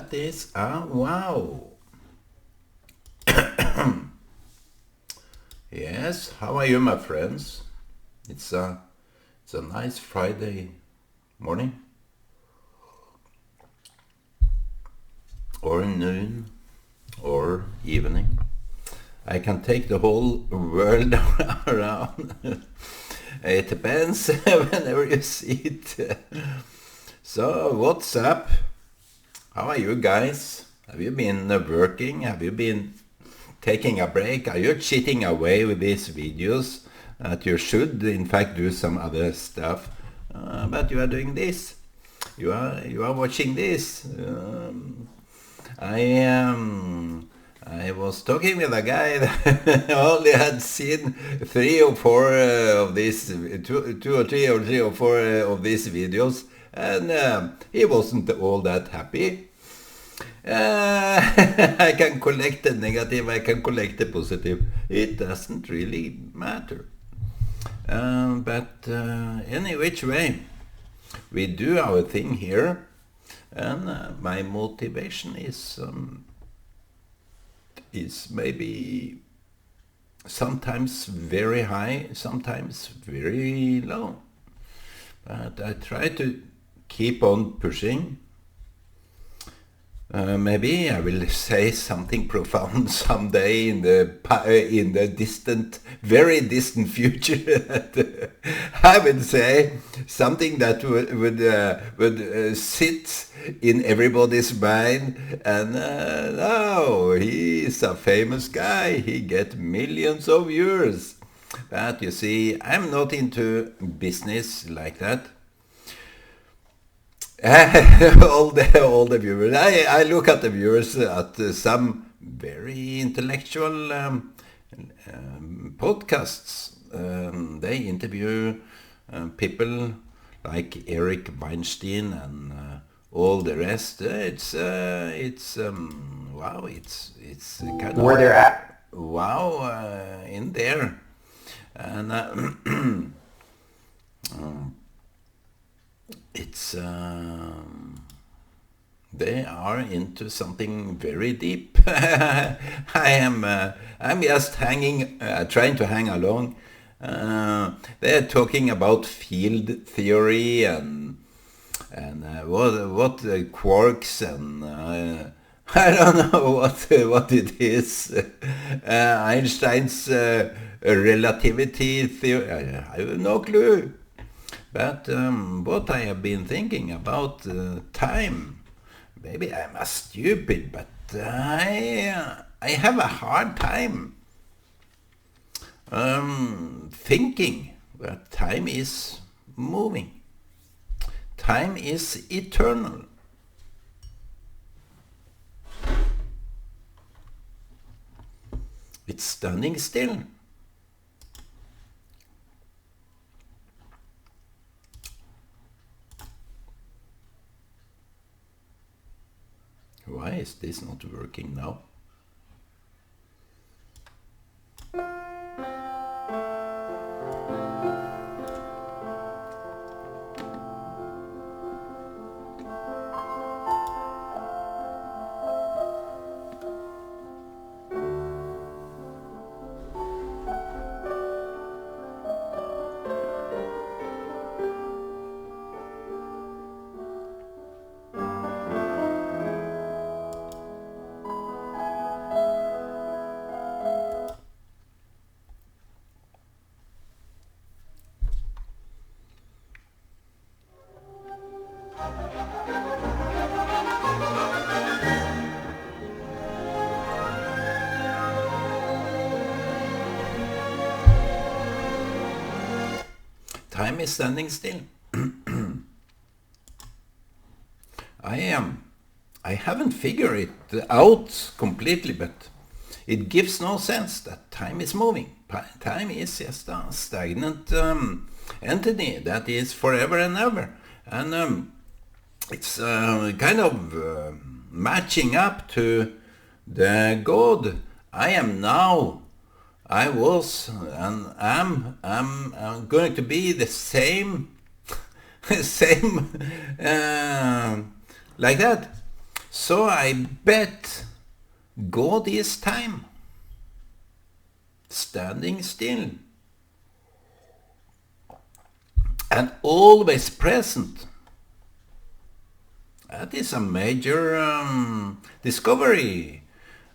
that is a wow. Yes, how are you, my friends? It's a nice Friday morning or noon or evening. I can take the whole world around. It depends whenever you see it. So, what's up? How are you guys? Have you been working? Have you been taking a break? Are you cheating away with these videos? That you should, in fact, do some other stuff, but you are doing this. You are watching this. I was talking with a guy that only had seen three or four of these, two or three or four of these videos, and he wasn't all that happy. I can collect the negative, I can collect the positive. It doesn't really matter. But any which way, we do our thing here, and my motivation is maybe sometimes very high, sometimes very low. But I try to keep on pushing. Maybe I will say something profound someday in the distant, very distant future. I would say something that would sit in everybody's mind. And no, he is a famous guy. He gets millions of viewers. But you see, I'm not into business like that. all the viewers. I look at the viewers at some very intellectual podcasts. They interview people like Eric Weinstein and all the rest. It's wow. It's kind Where of they're at. wow in there, and it's they are into something very deep. I'm just hanging, trying to hang along. They're talking about field theory and what quarks and I don't know what it is. Einstein's relativity theory. I have no clue. But what I have been thinking about time, maybe I'm a stupid, but I have a hard time thinking that time is moving. Time is eternal. It's standing still. Why is this not working now? Time is standing still. I haven't figured it out completely, but it gives no sense that time is moving. Time is just a stagnant entity that is forever and ever. And it's kind of matching up to the God I am now. I was and I'm going to be the same, same like that. So I bet God is time, standing still, and always present. That is a major discovery.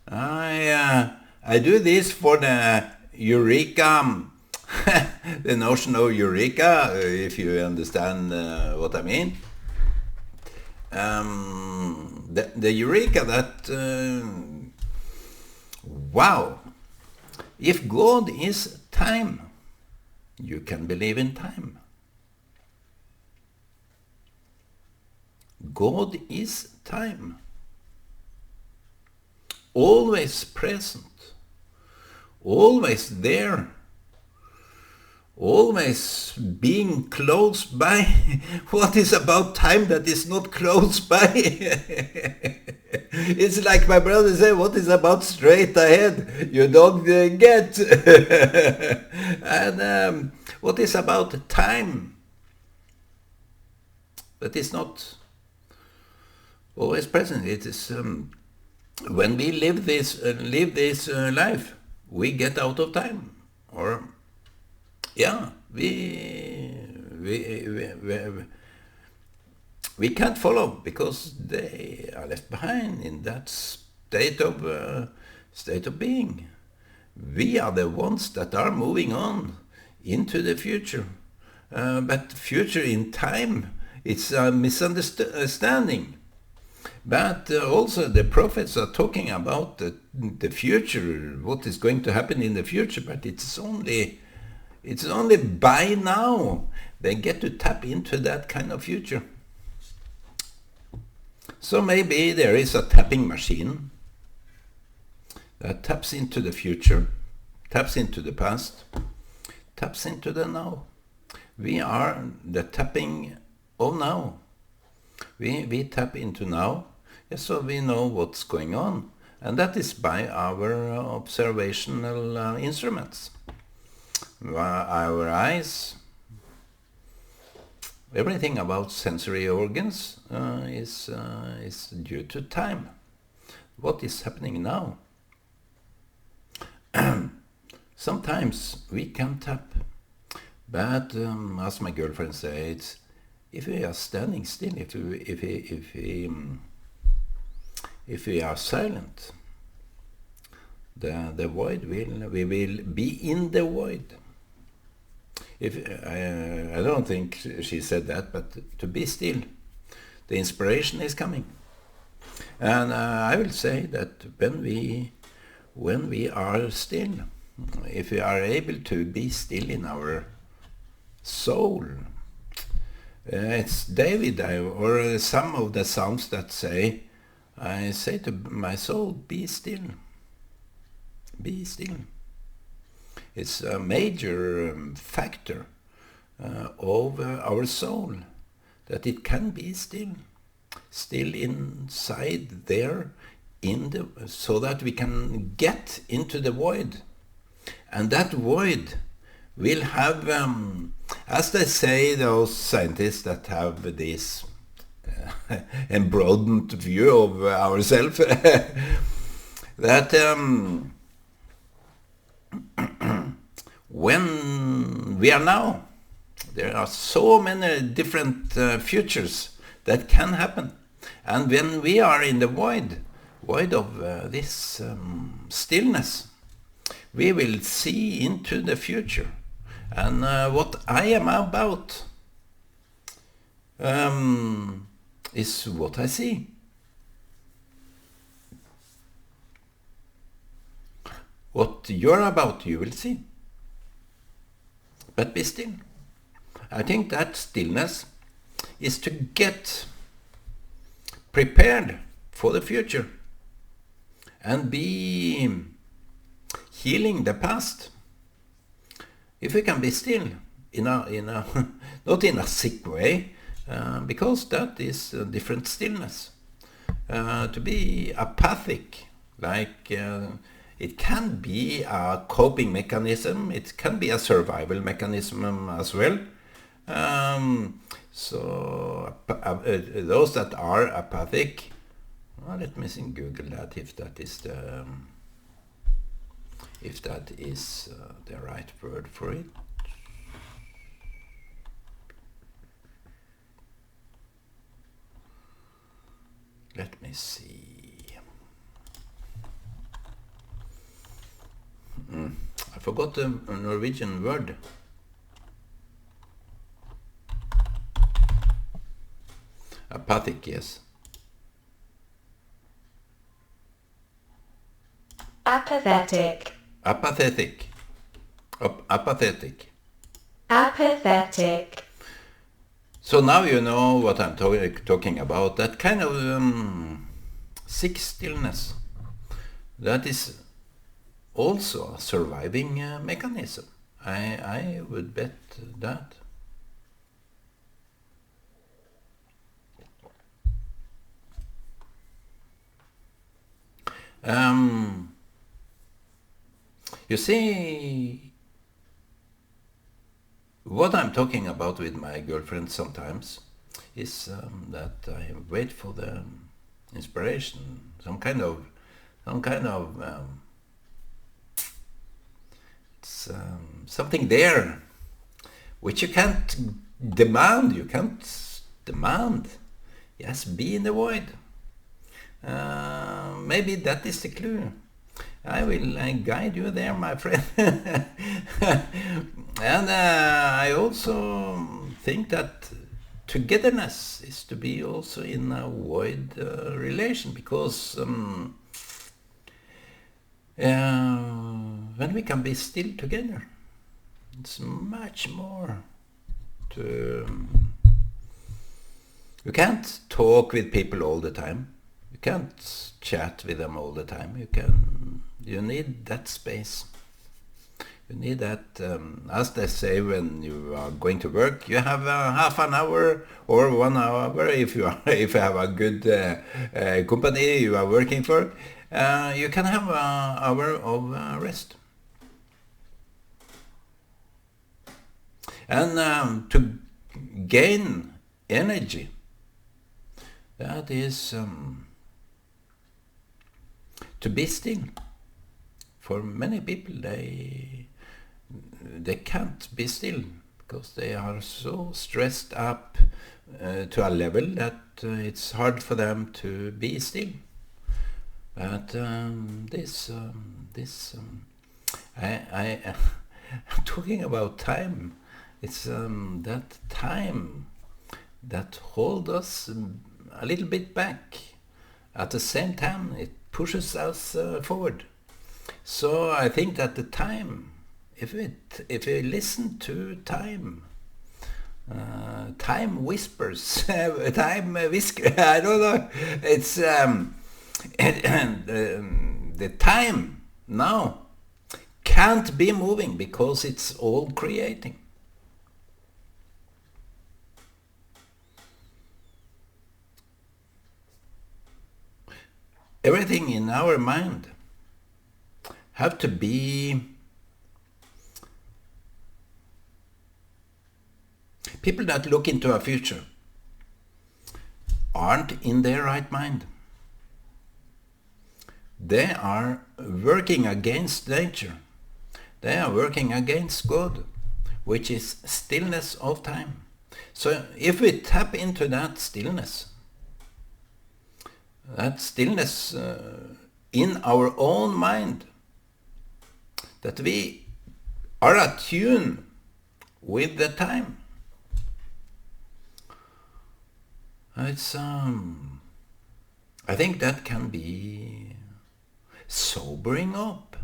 I do this for the eureka, the notion of eureka, if you understand what I mean. The eureka that, wow, if God is time, you can believe in time. God is time, always present, always there, always being close by. What is about time that is not close by? It's like my brother said, what is about straight ahead? You don't get. And what is about time that is not always present? It is when we live this life, we get out of time, or yeah, we can't follow because they are left behind in that state of being. We are the ones that are moving on into the future, but future in time, it's a misunderstanding. But also the prophets are talking about the future, what is going to happen in the future, but it's only by now they get to tap into that kind of future. So maybe there is a tapping machine that taps into the future, taps into the past, taps into the now. We are the tapping of now. We tap into now, so we know what's going on. And that is by our observational instruments. Our eyes, everything about sensory organs is due to time. What is happening now? Sometimes we can tap, but as my girlfriend says, if we are standing still, if we are silent, the void we will be in the void. If I don't think she said that, but to be still, the inspiration is coming. And I will say that when we are still, if we are able to be still in our soul, it's David or some of the Psalms that say, I say to my soul, be still. Be still. It's a major factor of our soul, that it can be still inside there, so that we can get into the void. And that void will have, as they say, those scientists that have this embroadened view of ourselves, that when we are now, there are so many different futures that can happen. And when we are in the void of this stillness, we will see into the future. And what I am about is what I see. What you're about, you will see. But be still. I think that stillness is to get prepared for the future and be healing the past. If we can be still in a not in a sick way, because that is a different stillness. To be apathic, like it can be a coping mechanism, it can be a survival mechanism as well. So those that are apathic, Let me Google that if that is the right word for it. Let me see. I forgot the Norwegian word. Apathic, yes. Apathetic. Apathetic. Apathetic. Apathetic. So now you know what I'm talking about. That kind of sick stillness. That is also a surviving mechanism. I would bet that. You see, what I'm talking about with my girlfriend sometimes is that I wait for the inspiration, some kind of it's something there which you can't demand. You can't demand. Yes, be in the void. Maybe that is the clue. I will guide you there, my friend. And I also think that togetherness is to be also in a void relation, because when we can be still together, it's much more to... You can't talk with people all the time. You can't chat with them all the time. You need that space. You need that, as they say when you are going to work, you have half an hour or 1 hour if you have a good company you are working for. You can have an hour of rest. And to gain energy, that is to be still. For many people, they can't be still because they are so stressed up to a level that it's hard for them to be still. But I'm talking about time. It's that time that holds us a little bit back. At the same time, it pushes us forward. So I think that the time, if we listen to time, time whispers, time whisker, I don't know. It's the time now can't be moving because it's all creating. Everything in our mind have to be... People that look into a future aren't in their right mind. They are working against nature. They are working against God, which is stillness of time. So if we tap into that stillness in our own mind, that we are attuned with the time, it's I think that can be sobering up.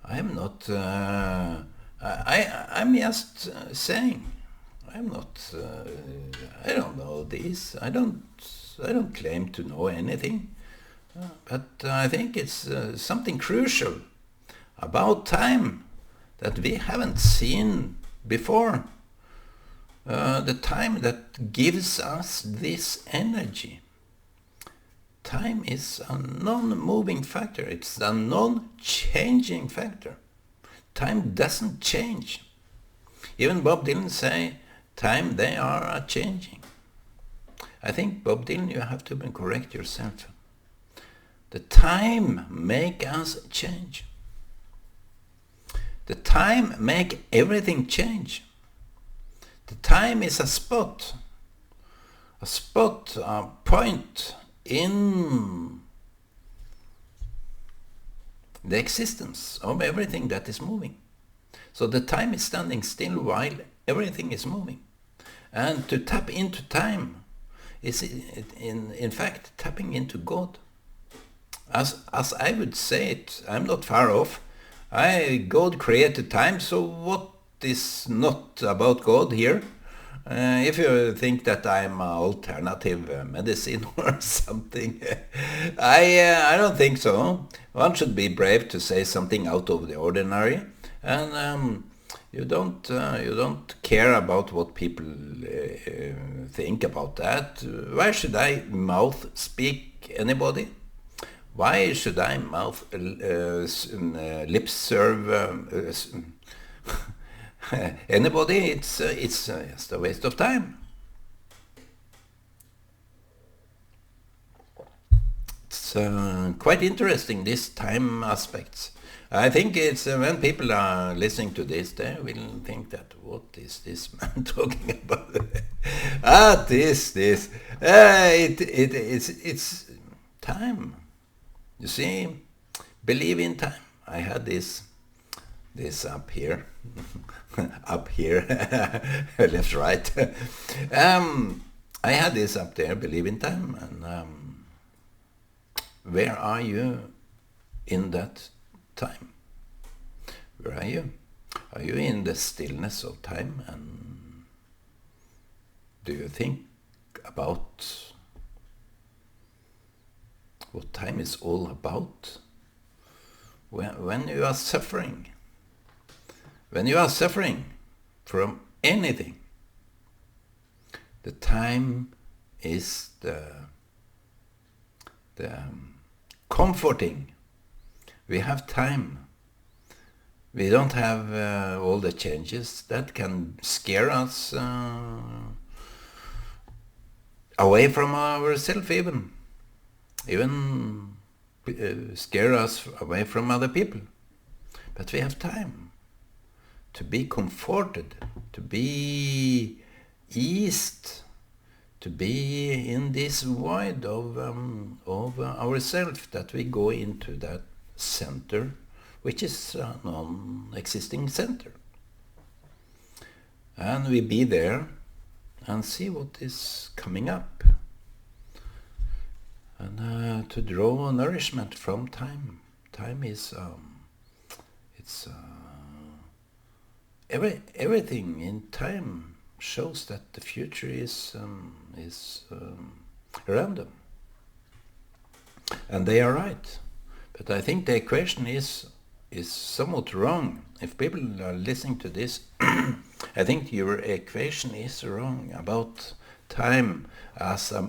I'm not I'm just saying, I'm not I don't know this. I don't claim to know anything, but I think it's something crucial about time that we haven't seen before. The time that gives us this energy. Time is a non-moving factor. It's a non-changing factor. Time doesn't change. Even Bob Dylan say, time they are changing. I think, Bob Dylan, you have to correct yourself. The time make us change. The time make everything change. The time is a spot, a point in the existence of everything that is moving. So the time is standing still while everything is moving. And to tap into time is in fact tapping into God. As I would say it, I'm not far off. God created time, so what is not about God here? If you think that I'm alternative medicine or something, I don't think so. One should be brave to say something out of the ordinary, and you don't care about what people think about that. Why should I mouth speak anybody? Why should I mouth lip serve anybody? It's just a waste of time. It's quite interesting, this time aspects. I think it's when people are listening to this, they will think that, what is this man talking about? It's time. You see, believe in time. I had this up here, up here, left, right. I had this up there, believe in time, and where are you in that time? Where are you? Are you in the stillness of time, and do you think about what time is all about? When you are suffering from anything, the time is the comforting. We have time. We don't have all the changes that can scare us away from ourselves, even scare us away from other people. But we have time to be comforted, to be eased, to be in this void of ourselves, that we go into that center, which is a non-existing center. And we be there and see what is coming up. And to draw nourishment from time. Time is, everything in time shows that the future is random. And they are right. But I think the equation is somewhat wrong. If people are listening to this, I think your equation is wrong about time as a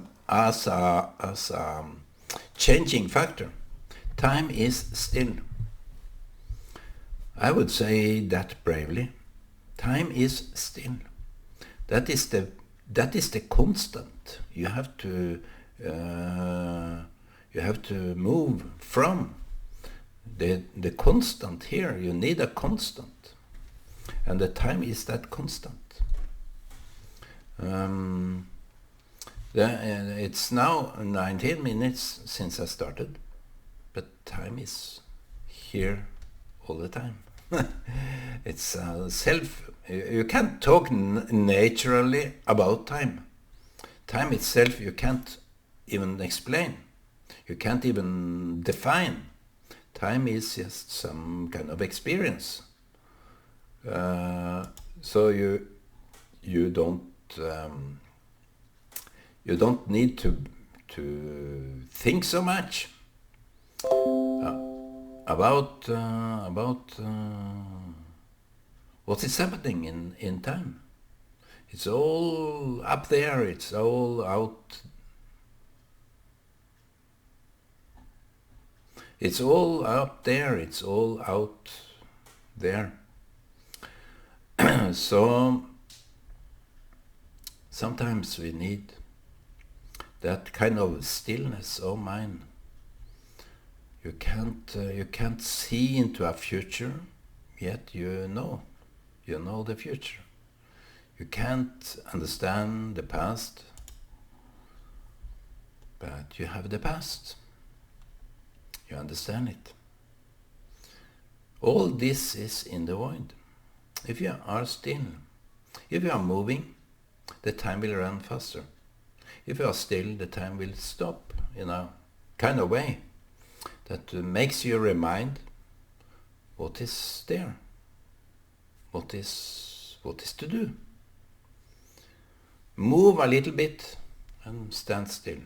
changing factor. Time is still. I would say that bravely. Time is still. That is the constant. You have to move from. The constant here, you need a constant, and the time is that constant. It's now 19 minutes since I started, but time is here all the time. It's you can't talk naturally about time. Time itself you can't even explain. You can't even define. Time is just some kind of experience. So you don't need to think so much about what is happening in time. It's all up there. It's all out. It's all up there. It's all out there. So sometimes we need that kind of stillness of mind. You can't see into a future, yet you know the future. You can't understand the past, but you have the past. You understand it. All this is in the void. If you are still, if you are moving, the time will run faster. If you are still, the time will stop in a kind of way that makes you remind what is there, what is to do. Move a little bit and stand still.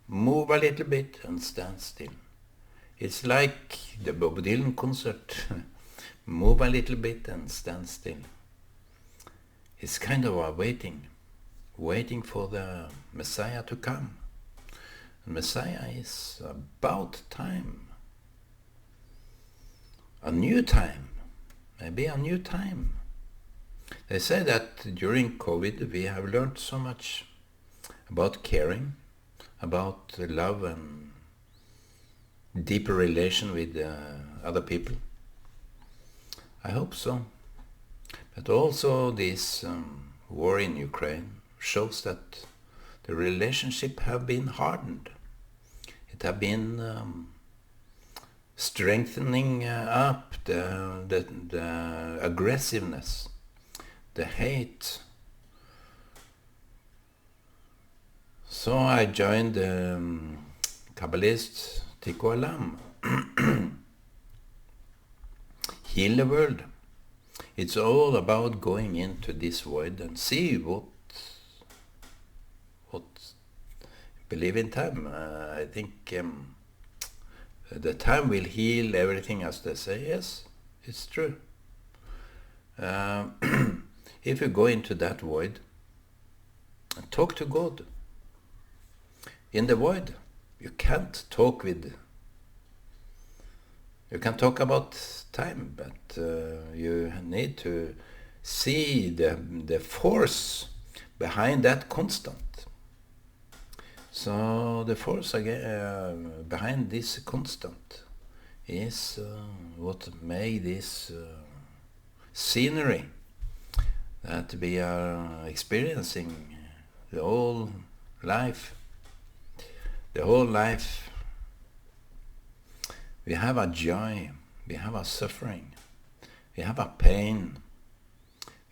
Move a little bit and stand still. It's like the Bob Dylan concert. Move a little bit and stand still. It's kind of a waiting for the Messiah to come. And Messiah is about time. A new time. Maybe a new time. They say that during COVID we have learned so much about caring, about love and deeper relation with other people. I hope so. But also this war in Ukraine shows that the relationship have been hardened. It have been strengthening up the aggressiveness, the hate. So I joined Kabbalist Tikkun Olam. Heal the world. It's all about going into this void and see what believe in time. I think the time will heal everything, as they say. Yes, it's true. If you go into that void and talk to God, in the void you can't talk with. You can talk about time, but you need to see the force behind that constant. So the force behind this constant is what made this scenery that we are experiencing the whole life. The whole life. We have a joy, we have a suffering, we have a pain,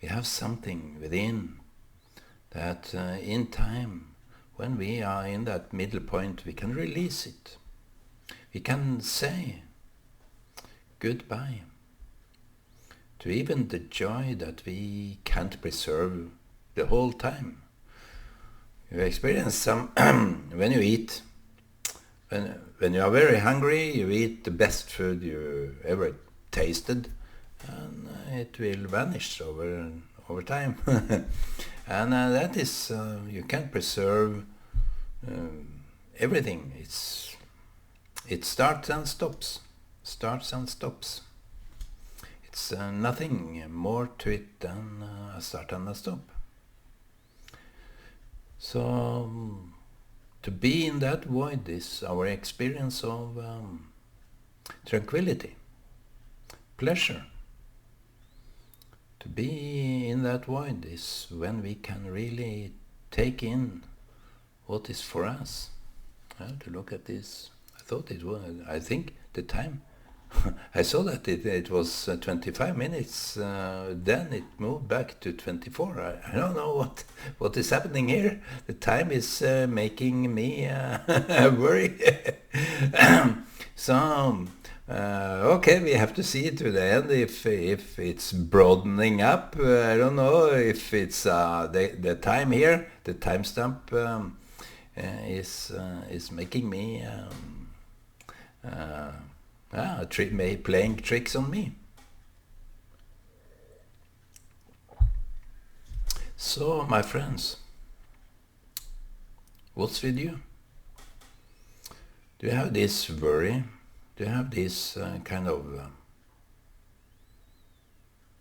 we have something within that in time, when we are in that middle point, we can release it. We can say goodbye to even the joy that we can't preserve the whole time. You experience some when you eat. When you are very hungry, you eat the best food you ever tasted, and it will vanish over time. And that is, you can't preserve everything. It starts and stops. It's nothing more to it than a start and a stop. So to be in that void is our experience of tranquility, pleasure. To be in that void is when we can really take in what is for us. To look at this, I think the time, I saw that it was 25 minutes, then it moved back to 24. I don't know what is happening here. The time is making me worry. So, okay, we have to see it to the end if it's broadening up. I don't know if it's the time here, the timestamp is making me playing tricks on me. So, my friends, what's with you? Do you have this worry? Do you have this kind of...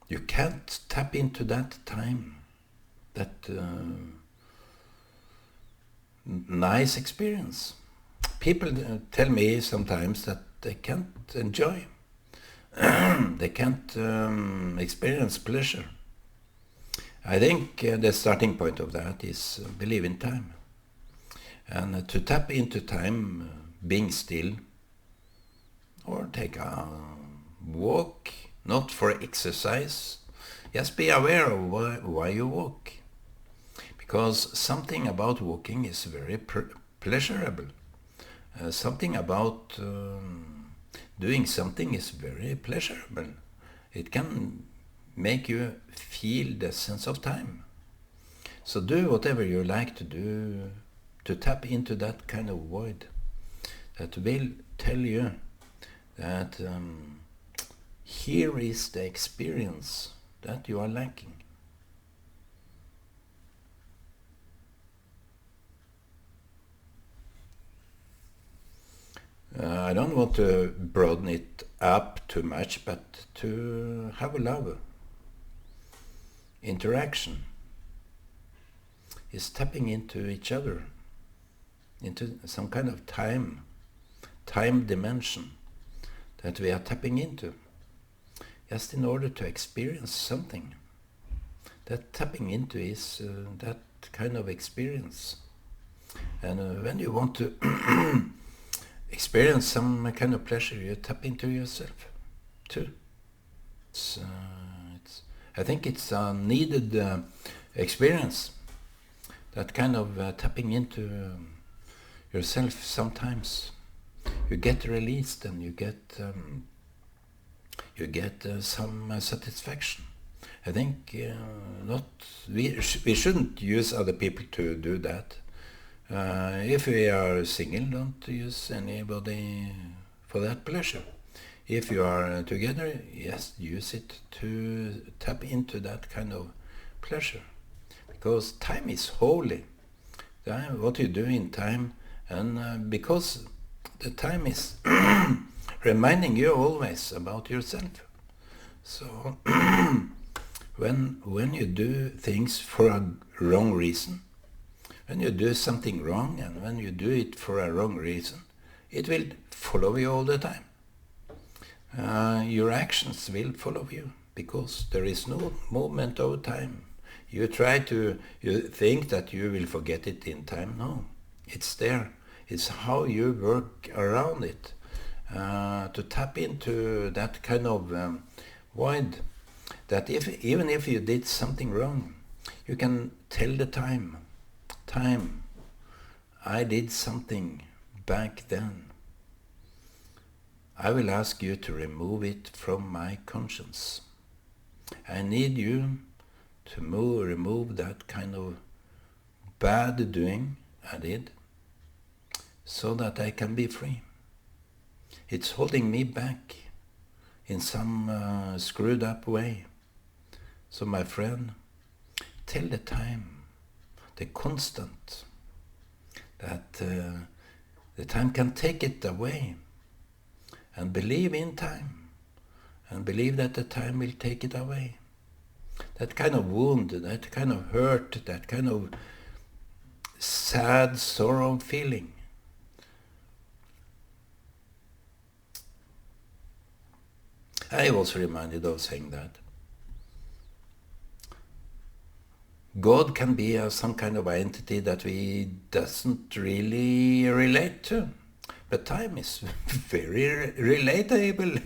you can't tap into that time, nice experience. People tell me sometimes that they can't enjoy, they can't experience pleasure. I think the starting point of that is believe in time. And to tap into time, being still, or take a walk, not for exercise. Just be aware of why you walk. Because something about walking is very pleasurable. Something about doing something is very pleasurable. It can make you feel the sense of time. So do whatever you like to do to tap into that kind of void that will tell you that here is the experience that you are lacking. I don't want to broaden it up too much, but to have a love. Interaction is tapping into each other, into some kind of time dimension that we are tapping into, just in order to experience something. That tapping into is that kind of experience. And when you want to experience some kind of pleasure, you tap into yourself too. I think it's a needed experience, that kind of tapping into yourself. Sometimes you get released and you get some satisfaction. I think we shouldn't use other people to do that. If we are single, don't use anybody for that pleasure. If you are together, yes, use it to tap into that kind of pleasure. Because time is holy. What you do in time, and because the time is reminding you always about yourself. So when you do things for a wrong reason, when you do something wrong and when you do it for a wrong reason, it will follow you all the time. Your actions will follow you because there is no moment of time. You think that you will forget it in time. No, it's there. It's how you work around it to tap into that kind of void. That even if you did something wrong, you can tell the time, I did something back then. I will ask you to remove it from my conscience. I need you to remove that kind of bad doing I did, so that I can be free. It's holding me back in some screwed up way. So my friend, tell the time, the constant, that the time can take it away. And believe in time, and believe that the time will take it away. That kind of wound, that kind of hurt, that kind of sad sorrow feeling. I was reminded of saying that God can be some kind of entity that we doesn't really relate to. But time is very relatable.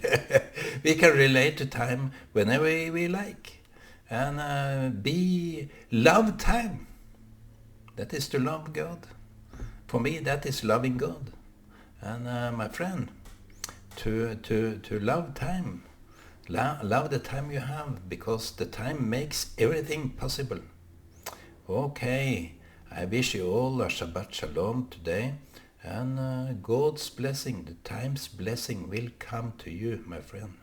We can relate to time whenever we like. And love time. That is to love God. For me, that is loving God. And my friend, to love time. Love the time you have, because the time makes everything possible. Okay, I wish you all a Shabbat Shalom today. And God's blessing, the time's blessing will come to you, my friend.